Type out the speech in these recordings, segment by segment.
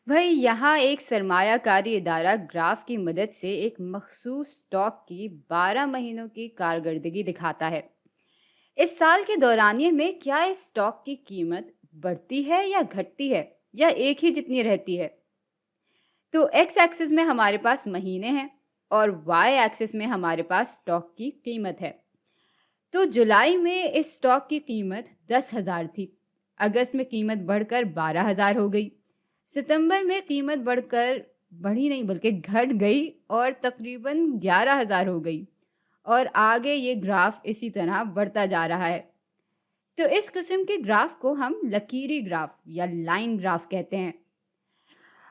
भाई यहाँ एक सरमायाकारी इदारा ग्राफ की मदद से एक मखसूस स्टॉक की 12 महीनों की कारकर्दगी दिखाता है। इस साल के दौरानिए में क्या इस स्टॉक की कीमत बढ़ती है या घटती है, या एक ही जितनी रहती है। तो एक्स एक्सिस में हमारे पास महीने हैं और वाई एक्सिस में हमारे पास स्टॉक की कीमत है। तो जुलाई में इस स्टॉक की कीमत 10,000 थी। अगस्त में कीमत बढ़कर 12,000 हो गई। सितंबर में कीमत बढ़ी नहीं बल्कि घट गई और तकरीबन 11,000 हो गई। और आगे ये ग्राफ इसी तरह बढ़ता जा रहा है। तो इस किस्म के ग्राफ को हम लकीरी ग्राफ या लाइन ग्राफ कहते हैं।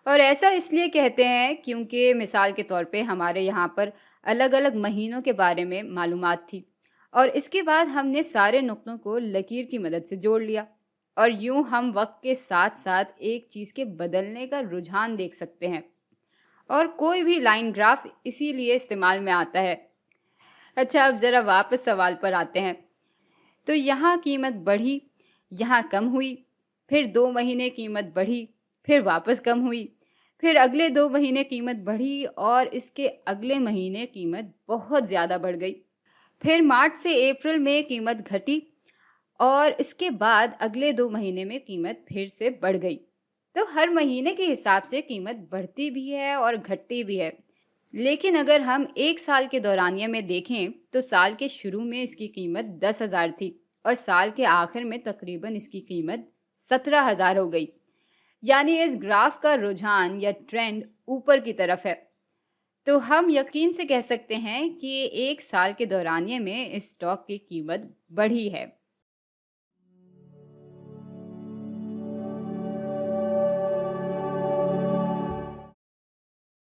और ऐसा इसलिए कहते हैं क्योंकि मिसाल के तौर पे हमारे यहाँ पर अलग अलग महीनों के बारे में मालूमात थी, और इसके बाद हमने सारे नुक्तों को लकीर की मदद से जोड़ लिया, और यूं हम वक्त के साथ साथ एक चीज़ के बदलने का रुझान देख सकते हैं। और कोई भी लाइन ग्राफ इसीलिए इस्तेमाल में आता है। अच्छा, अब ज़रा वापस सवाल पर आते हैं। तो यहाँ कीमत बढ़ी, यहाँ कम हुई, फिर 2 महीने कीमत बढ़ी, फिर वापस कम हुई, फिर अगले 2 महीने कीमत बढ़ी और इसके अगले महीने कीमत बहुत ज़्यादा बढ़ गई। फिर मार्च से अप्रैल में कीमत घटी और इसके बाद अगले 2 महीने में कीमत फिर से बढ़ गई। तो हर महीने के हिसाब से कीमत बढ़ती भी है और घटती भी है। लेकिन अगर हम एक साल के दौरानिए में देखें तो साल के शुरू में इसकी कीमत 10,000 थी और साल के आखिर में तकरीबन इसकी कीमत 17,000 हो गई। यानी इस ग्राफ का रुझान या ट्रेंड ऊपर की तरफ है। तो हम यकीन से कह सकते हैं कि एक साल के दौरानिए में इस स्टॉक की कीमत बढ़ी है।